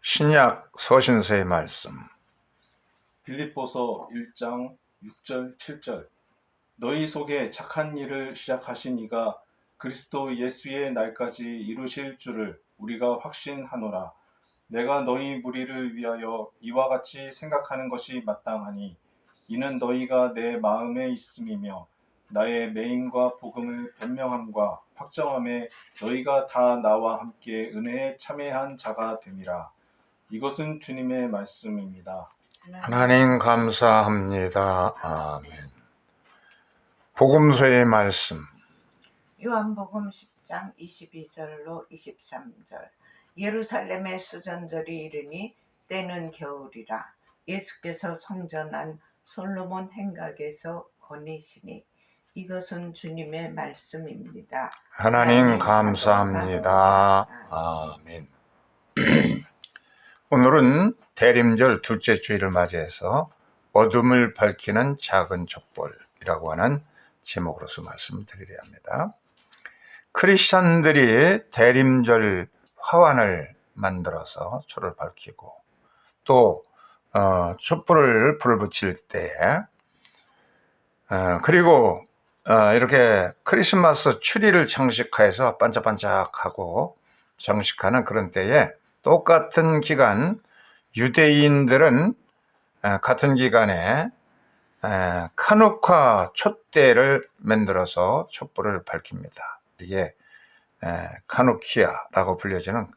신약 서신서의 말씀. 빌립보서 1장 6절 7절. 너희 속에 착한 일을 시작하신 이가 그리스도 예수의 날까지 이루실 줄을 우리가 확신하노라. 내가 너희 무리를 위하여 이와 같이 생각하는 것이 마땅하니 이는 너희가 내 마음에 있음이며 나의 매임과 복음을 변명함과 확정함에 너희가 다 나와 함께 은혜에 참여한 자가 됨이라. 이것은 주님의 말씀입니다. 하나님 감사합니다. 아멘. 복음서의 말씀. 요한복음 10장 22절로 23절. 예루살렘의 수전절이 이르니 때는 겨울이라. 예수께서 성전 안 솔로몬 행각에서 거니시니 이것은 주님의 말씀입니다. 하나님 감사합니다. 아멘. 오늘은 대림절 둘째 주일을 맞이해서 어둠을 밝히는 작은 촛불이라고 하는 제목으로서 말씀을 드리려 합니다. 크리스천들이 대림절 화환을 만들어서 초를 밝히고 또 촛불을 불을 붙일 때 그리고 이렇게 크리스마스 추리를 장식해서 반짝반짝하고 장식하는 그런 때에 똑같은 기간 유대인들은 같은 기간에 카누카 촛대를 만들어서 촛불을 밝힙니다. 이게 카누키아라고 불려지는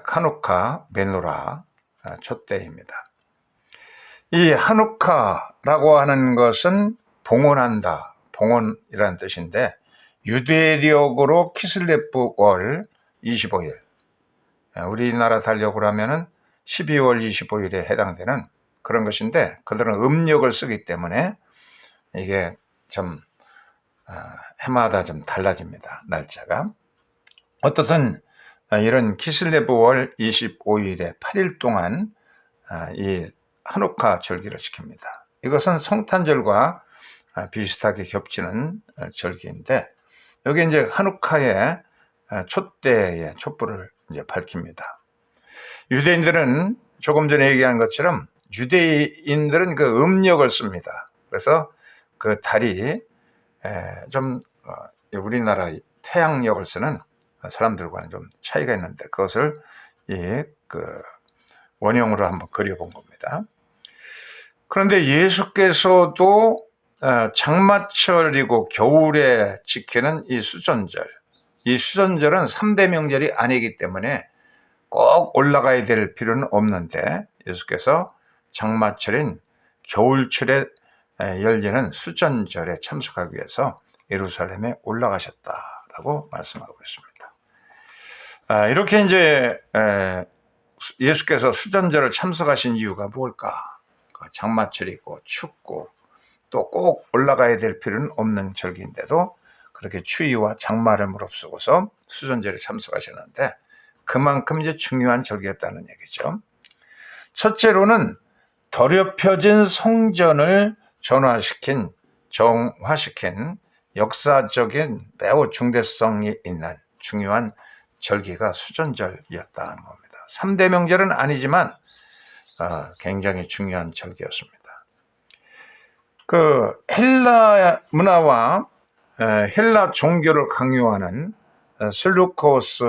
카누카 메노라 촛대입니다. 이 하누카라고 하는 것은 봉헌한다, 봉헌이라는 뜻인데 유대력으로 키슬레프 월 25일, 우리나라 달력으로 하면은 12월 25일에 해당되는 그런 것인데 그들은 음력을 쓰기 때문에 이게 좀 해마다 좀 달라집니다. 날짜가. 어떻든 이런 키슬레브 월 25일에 8일 동안 이 하누카 절기를 지킵니다. 이것은 성탄절과 비슷하게 겹치는 절기인데 여기 이제 하누카의 촛대의 촛불을 이제 밝힙니다. 유대인들은 조금 전에 얘기한 것처럼 유대인들은 그 음력을 씁니다. 그래서 그 달이 좀 우리나라 태양력을 쓰는 사람들과는 좀 차이가 있는데 그것을 그 원형으로 한번 그려본 겁니다. 그런데 예수께서도 장마철이고 겨울에 지키는 이 수전절, 이 수전절은 3대 명절이 아니기 때문에 꼭 올라가야 될 필요는 없는데 예수께서 장마철인 겨울철에 열리는 수전절에 참석하기 위해서 예루살렘에 올라가셨다라고 말씀하고 있습니다. 이렇게 이제 예수께서 수전절을 참석하신 이유가 뭘까? 장마철이고 춥고 또 꼭 올라가야 될 필요는 없는 절기인데도 그렇게 추위와 장마를 무릅쓰고서 수전절에 참석하셨는데 그만큼 이제 중요한 절기였다는 얘기죠. 첫째로는 더럽혀진 성전을 정화시킨 역사적인 매우 중대성이 있는 중요한 절기가 수전절이었다는 겁니다. 3대 명절은 아니지만 굉장히 중요한 절기였습니다. 그 헬라 문화와 헬라 종교를 강요하는 슬루코스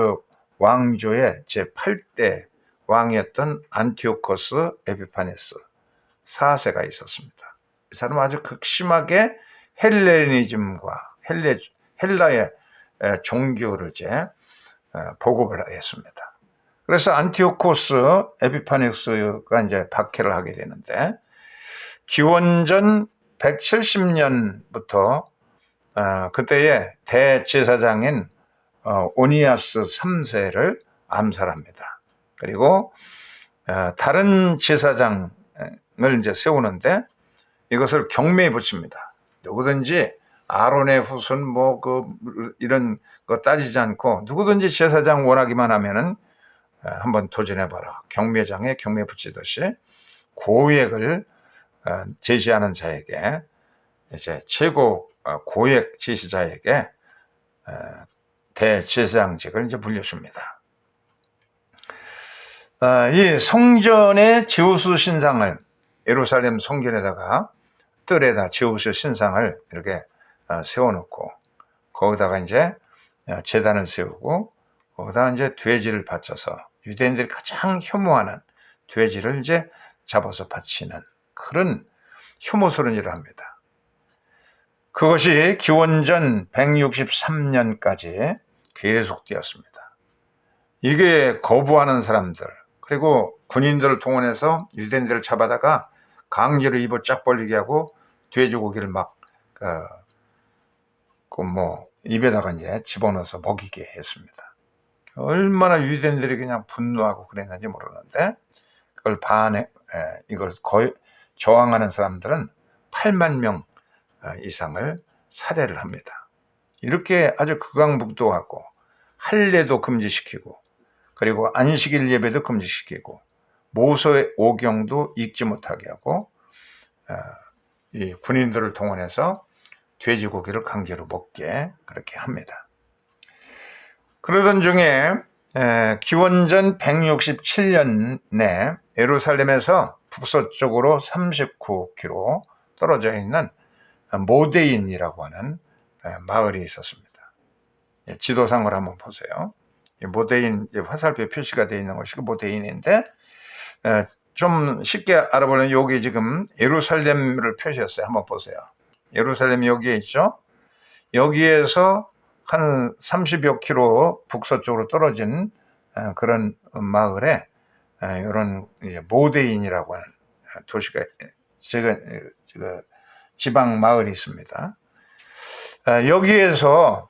왕조의 제8대 왕이었던 안티오코스 에피파네스 4세가 있었습니다. 이 사람은 아주 극심하게 헬레니즘과 헬라의 종교를 보급을 했습니다. 그래서 안티오코스 에피파네스가 이제 박해를 하게 되는데 기원전 170년부터 그때의 대제사장인 오니아스 3세를 암살합니다. 그리고 다른 제사장을 이제 세우는데 이것을 경매에 붙입니다. 누구든지 아론의 후손 이런 거 따지지 않고 누구든지 제사장 원하기만 하면은 한번 도전해봐라. 경매장에 경매 붙이듯이 고액을 제시하는 자에게 이제 최고 고액 제시자에게 대제사장직을 이제 물려줍니다. 이 성전의 제우스 신상을 예루살렘 성전에다가 뜰에다 제우스 신상을 이렇게 세워놓고 거기다가 이제 제단을 세우고 거기다 이제 돼지를 바쳐서 유대인들이 가장 혐오하는 돼지를 이제 잡아서 바치는 그런 혐오스러운 일을 합니다. 그것이 기원전 163년까지 계속되었습니다. 이게 거부하는 사람들 그리고 군인들을 동원해서 유대인들을 잡아다가 강제로 입을 쫙 벌리게 하고 돼지고기를 막 입에다가 이제 집어넣어서 먹이게 했습니다. 얼마나 유대인들이 그냥 분노하고 그랬는지 모르는데 그걸 이걸 저항하는 사람들은 8만 명 이상을 살해를 합니다. 이렇게 아주 극악무도하고 할례도 금지시키고 그리고 안식일 예배도 금지시키고 모세 오경도 읽지 못하게 하고 이 군인들을 동원해서 돼지고기를 강제로 먹게 그렇게 합니다. 그러던 중에 기원전 167년에 예루살렘에서 북서쪽으로 39km 떨어져 있는 모데인이라고 하는 마을이 있었습니다. 지도상을 한번 보세요. 모데인 화살표 표시가 되어 있는 것이 모데인인데 좀 쉽게 알아보려면 여기 지금 예루살렘을 표시했어요. 한번 보세요. 예루살렘이 여기에 있죠. 여기에서 한 30여 킬로 북서쪽으로 떨어진 그런 마을에 이런 모데인이라고 하는 도시가 지방 마을이 있습니다. 여기에서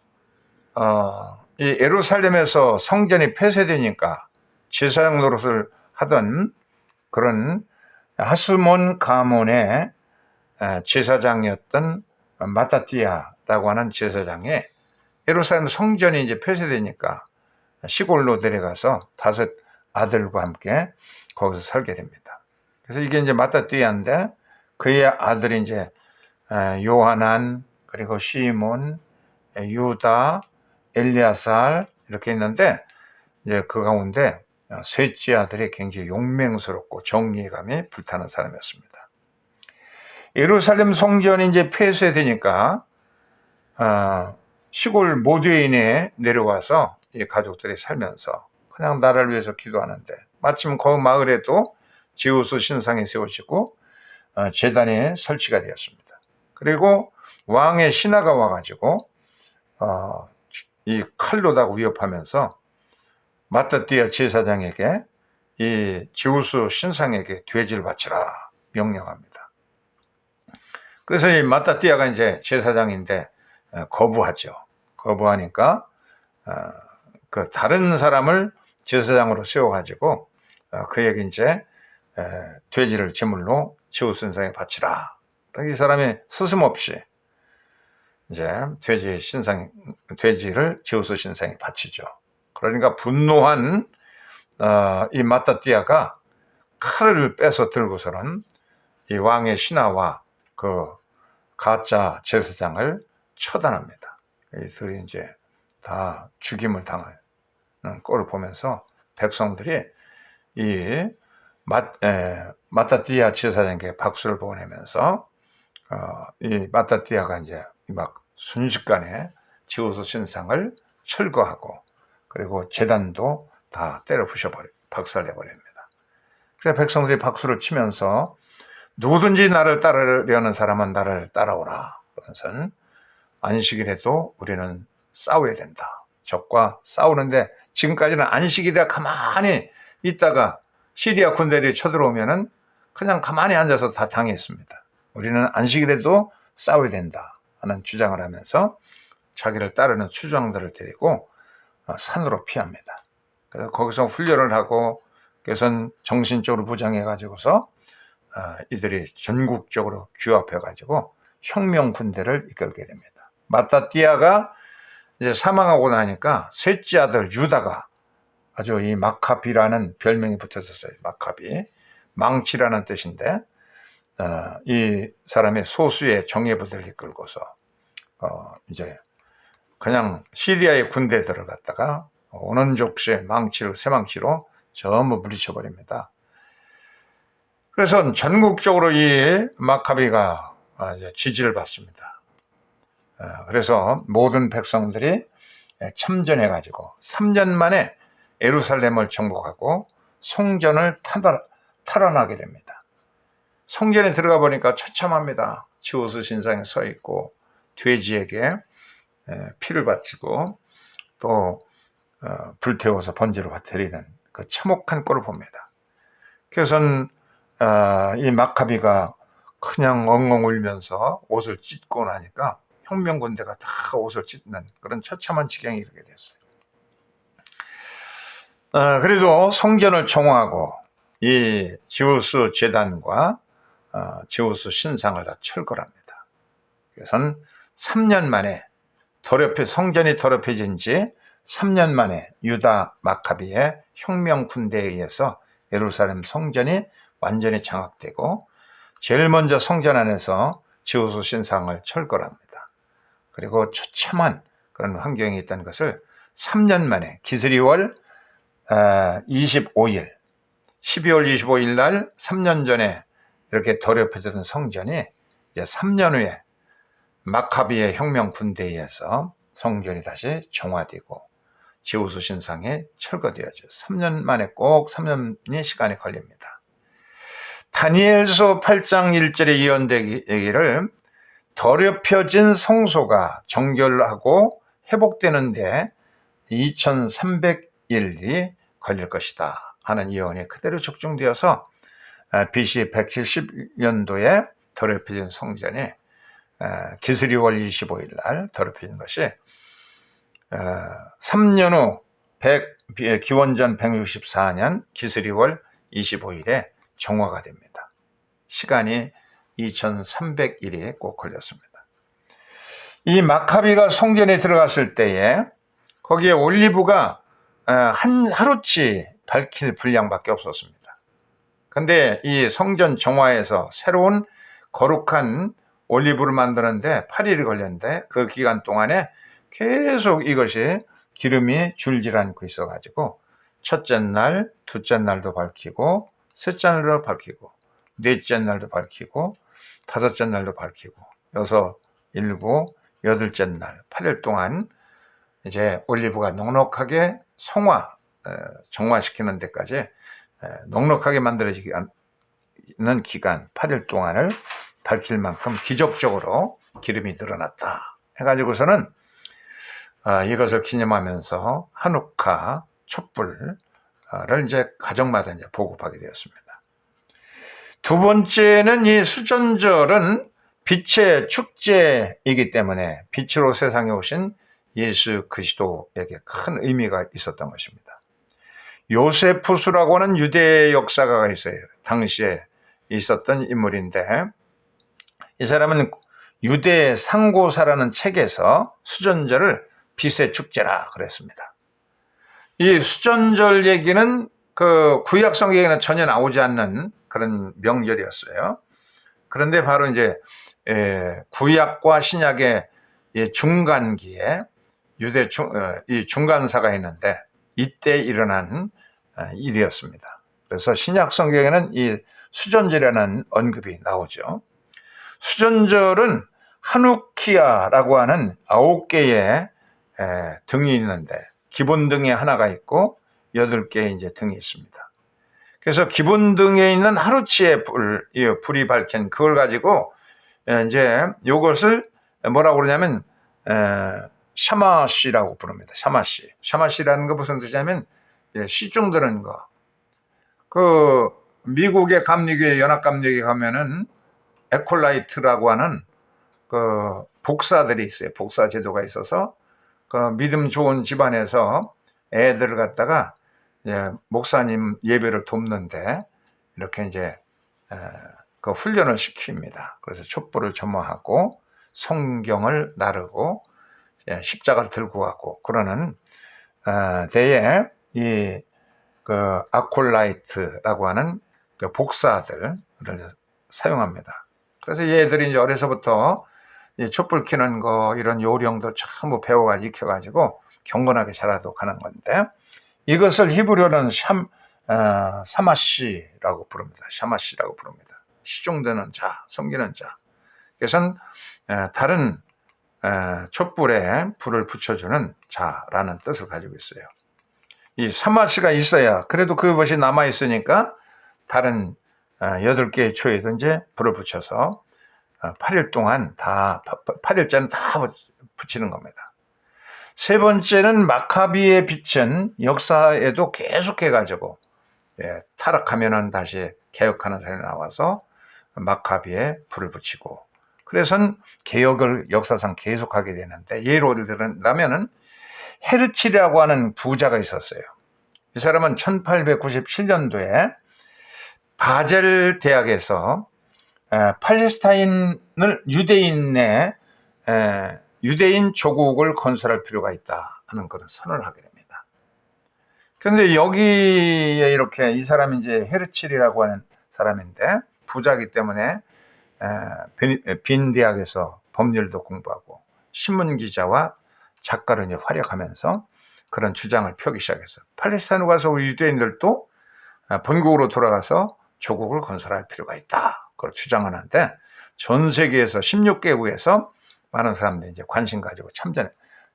이 예루살렘에서 성전이 폐쇄되니까 제사장 노릇을 하던 그런 하스몬 가문의 제사장이었던 마따띠아라고 하는 제사장이 예루살렘 성전이 이제 폐쇄되니까 시골로 내려가서 5 아들과 함께 거기서 살게 됩니다. 그래서 이게 이제 마따띠아인데 그의 아들이 이제 요하난 그리고 시몬, 유다, 엘리아살 이렇게 있는데 이제 그 가운데 셋째 아들이 굉장히 용맹스럽고 정의감이 불타는 사람이었습니다. 예루살렘 성전이 이제 폐쇄되니까 시골 모데인에 내려와서 이 가족들이 살면서 그냥 나라를 위해서 기도하는데 마침 그 마을에도 제우스 신상이 세워지고 제단이 설치가 되었습니다. 그리고 왕의 신하가 와가지고 이 칼로다가 위협하면서 마따띠아 제사장에게 이 제우스 신상에게 돼지를 바치라 명령합니다. 그래서 이 마따띠아가 이제 제사장인데 거부하죠. 거부하니까 그 다른 사람을 제사장으로 세워가지고 그에게 이제 돼지를 제물로 제우스 신상에 바치라. 이 사람이 스스럼없이 이제 돼지를 제우스 신상에 바치죠. 그러니까 분노한 이 마따띠아가 칼을 빼서 들고서는 이 왕의 신하와 그 가짜 제사장을 처단합니다. 이들이 이제 다 죽임을 당하는 꼴을 보면서 백성들이 이 마따띠아 제사장에게 박수를 보내면서 이 마따띠아가 이제 막 순식간에 제우스 신상을 철거하고 그리고 제단도 다 때려 박살내버립니다. 그래서 백성들이 박수를 치면서 누구든지 나를 따르려는 사람은 나를 따라오라. 그래서 안식일에도 우리는 싸워야 된다. 적과 싸우는데 지금까지는 안식일에 가만히 있다가 시리아 군대들이 쳐들어오면은 그냥 가만히 앉아서 다 당했습니다. 우리는 안식일에도 싸워야 된다 하는 주장을 하면서 자기를 따르는 추장들을 데리고 산으로 피합니다. 그래서 거기서 훈련을 하고 그래서 정신적으로 부장해 가지고서 이들이 전국적으로 규합해 가지고 혁명 군대를 이끌게 됩니다. 마따띠아가 이제 사망하고 나니까 셋째 아들 유다가 아주 이 마카비라는 별명이 붙었었어요. 마카비, 망치라는 뜻인데 이 사람의 소수의 정예부대를 이끌고서 이제 그냥 시리아의 군대들을 갖다가 오는족시의 망치로 쇠망치로 전부 물리쳐버립니다. 그래서 전국적으로 이 마카비가 이제 지지를 받습니다. 그래서 모든 백성들이 참전해가지고 3년 만에 예루살렘을 정복하고 성전을 탈환하게 됩니다. 성전에 들어가 보니까 처참합니다. 지오스 신상에 서 있고 돼지에게 피를 바치고 또 불태워서 번제로 드리는 그 참혹한 꼴을 봅니다. 그래서 이 마카비가 그냥 엉엉 울면서 옷을 찢고 나니까 혁명군대가 다 옷을 찢는 그런 처참한 지경에 이르게 됐어요. 그래도 성전을 정화하고 이 지우스 제단과 지우스 신상을 다 철거합니다. 그래서 3년 만에 성전이 더럽혀진 지 3년 만에 유다 마카비의 혁명 군대에 의해서 예루살렘 성전이 완전히 장악되고 제일 먼저 성전 안에서 지우스 신상을 철거합니다. 그리고 처참한 그런 환경이 있다는 것을 3년 만에 기스리월 25일 12월 25일 날 3년 전에 이렇게 더럽혀졌던 성전이 이제 3년 후에 마카비의 혁명 군대에 의해서 성전이 다시 정화되고 지우스 신상이 철거되어져 3년 만에 꼭 3년이 시간이 걸립니다. 다니엘서 8장 1절에 예언되기를 더럽혀진 성소가 정결하고 회복되는데 2300일이 걸릴 것이다 하는 예언이 그대로 적중되어서 BC 170년도에 더럽혀진 성전이 기스리월 25일 날 더럽혀진 것이 3년 후 기원전 164년 기스리월 25일에 정화가 됩니다. 시간이 2300일이 꼭 걸렸습니다. 이 마카비가 성전에 들어갔을 때에 거기에 올리브가 하루치 밝힐 분량밖에 없었습니다. 근데 이 성전 정화에서 새로운 거룩한 올리브를 만드는데 8일이 걸렸는데 그 기간 동안에 계속 이것이 기름이 줄질 않고 있어가지고 첫째 날, 둘째 날도 밝히고 셋째 날도 밝히고 넷째 날도 밝히고 다섯째 날도 밝히고 여섯, 일곱, 여덟째 날 8일 동안 이제 올리브가 넉넉하게 정화시키는 데까지 넉넉하게 만들어지는 기간 8일 동안을 밝힐 만큼 기적적으로 기름이 늘어났다 해가지고서는 이것을 기념하면서 하누카 촛불을 이제 가정마다 이제 보급하게 되었습니다. 두 번째는 이 수전절은 빛의 축제이기 때문에 빛으로 세상에 오신 예수 그리스도에게 큰 의미가 있었던 것입니다. 요세푸스라고 하는 유대 역사가가 있어요. 당시에 있었던 인물인데 이 사람은 유대 상고사라는 책에서 수전절을 빛의 축제라 그랬습니다. 이 수전절 얘기는 그 구약 성경에는 전혀 나오지 않는 그런 명절이었어요. 그런데 바로 이제 구약과 신약의 중간기에 유대 이 중간사가 있는데 이때 일어난 일이었습니다. 그래서 신약 성경에는 이 수전절이라는 언급이 나오죠. 수전절은 하누키아라고 하는 9개의 등이 있는데 기본 등에 하나가 있고 8개의 이제 등이 있습니다. 그래서 기본 등에 있는 하루치의 불이 밝힌 그걸 가지고 이제 이것을 뭐라고 그러냐면 샤마시라고 부릅니다. 샤마시라는 거 무슨 뜻이냐면 시중 드는 거. 그 미국의 감리교회 연합감리교회 가면은 에콜라이트라고 하는 그 복사들이 있어요. 복사 제도가 있어서 그 믿음 좋은 집안에서 애들을 갖다가 목사님 예배를 돕는데 이렇게 이제 그 훈련을 시킵니다. 그래서 촛불을 점화하고 성경을 나르고 십자가를 들고 가고 그러는 때에 이 그 아콜라이트라고 하는 그 복사들을 사용합니다. 그래서 얘들이 이제 어려서부터 촛불 켜는 거 이런 요령들 전부 배워가지고 익혀가지고 경건하게 자라도록 하는 건데 이것을 히브리어는 사마시라고 부릅니다. 샤마시라고 부릅니다. 시종되는 자, 섬기는 자. 그것은 다른 촛불에 불을 붙여주는 자라는 뜻을 가지고 있어요. 이 사마시가 있어야 그래도 그것이 남아있으니까 다른 8개의 초에도 이제 불을 붙여서 8일 동안 8일째는 다 붙이는 겁니다. 세 번째는 마카비의 빛은 역사에도 계속해가지고 타락하면은 다시 개혁하는 사람이 나와서 마카비에 불을 붙이고, 그래서는 개혁을 역사상 계속하게 되는데, 예를 들면은 헤르칠이라고 하는 부자가 있었어요. 이 사람은 1897년도에 바젤 대학에서 팔레스타인을 유대인 조국을 건설할 필요가 있다 하는 그런 선언을 하게 됩니다. 그런데 여기에 이렇게 이 사람이 이제 헤르칠이라고 하는 사람인데 부자이기 때문에 빈 대학에서 법률도 공부하고 신문 기자와 작가로 이제 활약하면서 그런 주장을 펴기 시작했어요. 팔레스타인으로 가서 우리 유대인들도 본국으로 돌아가서 조국을 건설할 필요가 있다. 그걸 주장하는데 전 세계에서 16개국에서 많은 사람들이 이제 관심 가지고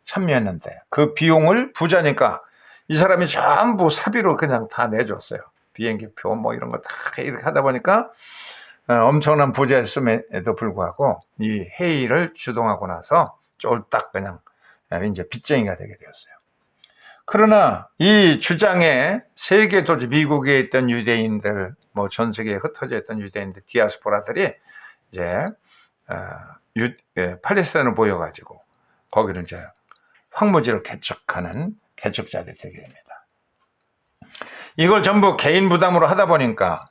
참여했는데 그 비용을 부자니까 이 사람이 전부 사비로 그냥 다 내줬어요. 비행기표 뭐 이런 거 다 이렇게 하다 보니까 엄청난 부자였음에도 불구하고 이 회의를 주동하고 나서 쫄딱 그냥 이제 빚쟁이가 되게 되었어요. 그러나 이 주장에 세계 도시 미국에 있던 유대인들, 뭐 전 세계에 흩어져 있던 유대인들, 디아스포라들이 이제 팔레스타인을 모여가지고 거기를 이제 황무지를 개척하는 개척자들이 되게 됩니다. 이걸 전부 개인 부담으로 하다 보니까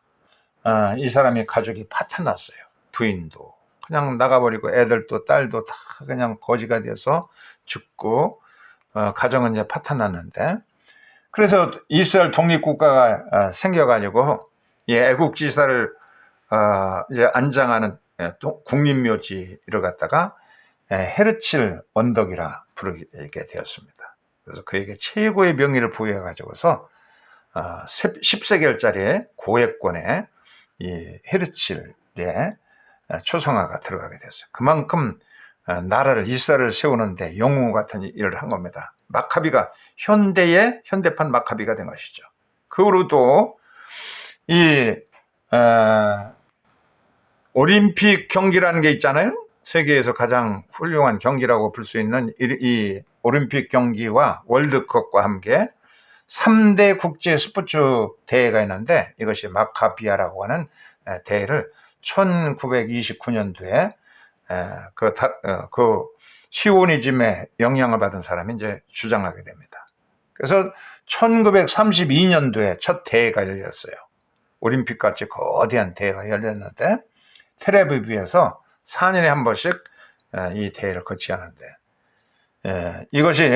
이 사람이 가족이 파탄났어요. 부인도 그냥 나가버리고 애들도 딸도 다 그냥 거지가 돼서 죽고 가정은 이제 파탄났는데, 그래서 이스라엘 독립국가가 생겨가지고 이 애국지사를 이제 안장하는 국립묘지를 갖다가 헤르칠 언덕이라 부르게 되었습니다. 그래서 그에게 최고의 명예를 부여해가지고서 10세겔짜리 고액권에 이 헤르칠의 초성화가 들어가게 됐어요. 그만큼 나라를 이스라엘을 세우는데 영웅 같은 일을 한 겁니다. 마카비가 현대판 마카비가 된 것이죠. 그 후로도 이 올림픽 경기라는 게 있잖아요. 세계에서 가장 훌륭한 경기라고 볼 수 있는 이 올림픽 경기와 월드컵과 함께 3대 국제 스포츠 대회가 있는데 이것이 마카비아라고 하는 대회를 1929년도에 그 시오니즘의 영향을 받은 사람이 이제 주장하게 됩니다. 그래서 1932년도에 첫 대회가 열렸어요. 올림픽같이 거대한 대회가 열렸는데 텔레비브에서 4년에 한 번씩 이 대회를 거치하는데 이것이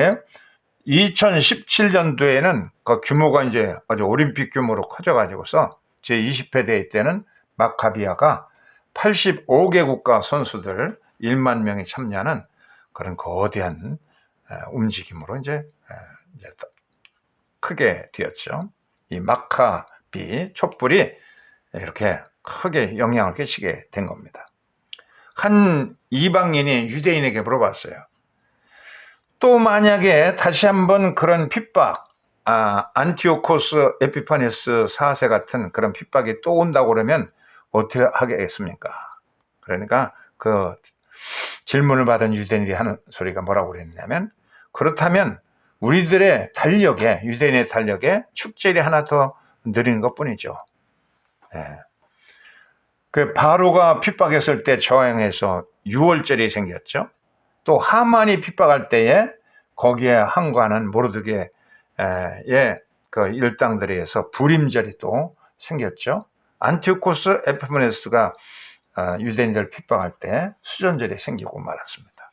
2017년도에는 그 규모가 이제 아주 올림픽 규모로 커져가지고서 제20회 대회 때는 마카비아가 85개국가 선수들 1만 명이 참여하는 그런 거대한 움직임으로 이제 크게 되었죠. 이 마카비 촛불이 이렇게 크게 영향을 끼치게 된 겁니다. 한 이방인이 유대인에게 물어봤어요. 또 만약에 다시 한번 그런 핍박, 안티오코스 에피파네스 4세 같은 그런 핍박이 또 온다고 그러면 어떻게 하겠습니까? 그러니까 그 질문을 받은 유대인들이 하는 소리가 뭐라고 그랬냐면, 그렇다면 우리들의 달력에, 유대인의 달력에 축제일이 하나 더 늘리는 것 뿐이죠. 그 바로가 핍박했을 때 저항해서 6월절이 생겼죠. 또 하만이 핍박할 때에 거기에 항거하는 모르드게의 그 일당들에 의해서 불임절이 또 생겼죠. 안티오코스 에피파네스가 유대인들을 핍박할 때 수전절이 생기고 말았습니다.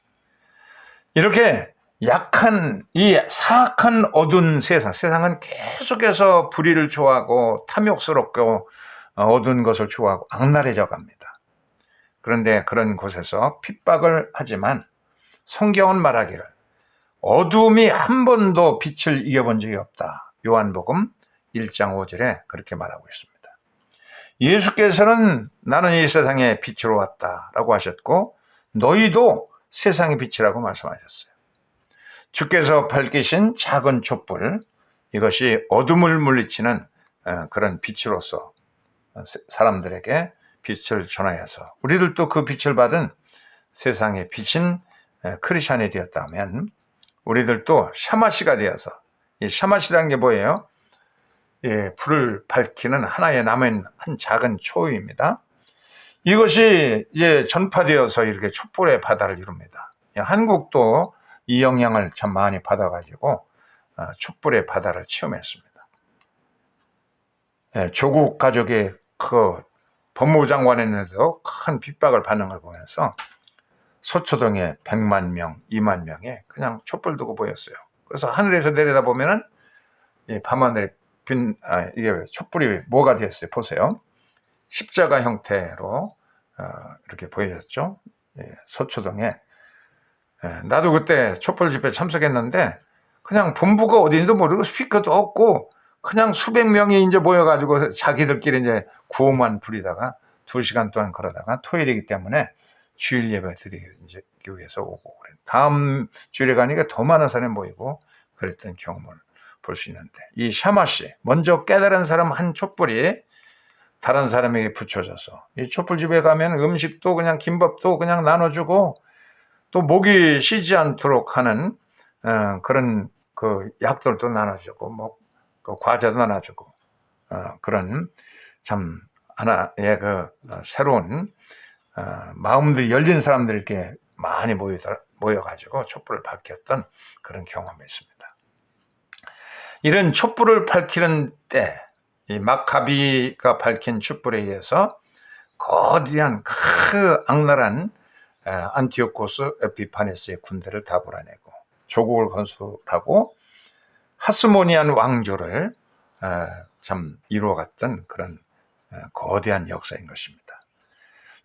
이렇게 약한 이 사악한 어두운 세상은 계속해서 불의를 좋아하고 탐욕스럽고 어두운 것을 좋아하고 악랄해져 갑니다. 그런데 그런 곳에서 핍박을 하지만 성경은 말하기를 어둠이 한 번도 빛을 이겨본 적이 없다. 요한복음 1장 5절에 그렇게 말하고 있습니다. 예수께서는 나는 이 세상에 빛으로 왔다라고 하셨고 너희도 세상의 빛이라고 말씀하셨어요. 주께서 밝히신 작은 촛불, 이것이 어둠을 물리치는 그런 빛으로서 사람들에게 빛을 전하여서 우리들도 그 빛을 받은 세상의 빛인 크리스찬이 되었다면 우리들도 샤마시가 되어서, 이 샤마시라는 게 뭐예요? 예, 불을 밝히는 하나의 남은 한 작은 초입니다. 이것이 이제 전파되어서 이렇게 촛불의 바다를 이룹니다. 한국도 이 영향을 참 많이 받아가지고 촛불의 바다를 체험했습니다. 예, 조국 가족의 그 법무부 장관에도 큰 핍박을 받는 걸 보면서 서초동에 100만 명, 2만 명에 그냥 촛불 두고 보였어요. 그래서 하늘에서 내려다 보면은 밤하늘에 이게 촛불이 뭐가 되었어요? 보세요. 십자가 형태로 이렇게 보여졌죠. 서초동에. 나도 그때 촛불 집회에 참석했는데 그냥 본부가 어디인지도 모르고 스피커도 없고 그냥 수백 명이 이제 모여가지고 자기들끼리 이제 구호만 부리다가 2시간 동안 걸어다가 토요일이기 때문에 주일 예배 드리기 위해서 오고 그래. 다음 주일에 가니까 더 많은 사람이 모이고 그랬던 경험을 볼 수 있는데, 이 샤마시, 먼저 깨달은 사람 한 촛불이 다른 사람에게 붙여져서 이 촛불집에 가면 음식도 그냥 김밥도 그냥 나눠주고 또 목이 쉬지 않도록 하는 그런 그 약들도 나눠주고 뭐 그 과자도 나눠주고 그런 참 하나의 그 새로운 마음들이 열린 사람들이 이렇게 많이 모여가지고 촛불을 밝혔던 그런 경험이 있습니다. 이런 촛불을 밝히는 때, 이 마카비가 밝힌 촛불에 의해서 거대한 그 악랄한 안티오코스 에피파네스의 군대를 다 몰아내고 조국을 건설하고 하스모니안 왕조를 참 이루어갔던 그런 거대한 역사인 것입니다.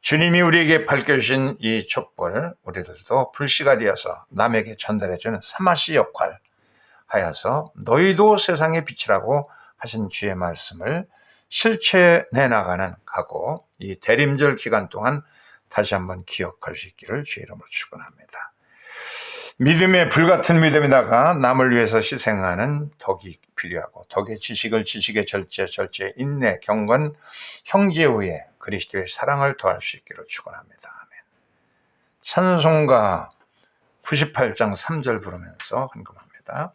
주님이 우리에게 밝혀주신 이 촛불, 우리들도 불씨가 되어서 남에게 전달해주는 사마시 역할 하여서 너희도 세상의 빛이라고 하신 주의 말씀을 실천해 나가는 각오, 이 대림절 기간 동안 다시 한번 기억할 수 있기를 주의 이름으로 축원합니다. 믿음의 불같은 믿음에다가 남을 위해서 희생하는 덕이 필요하고, 덕의 지식을 지식의 절제 인내 경건 형제우애 그리스도의 사랑을 더할 수 있기를 축원합니다. 아멘. 찬송가 98장 3절 부르면서 헌금합니다.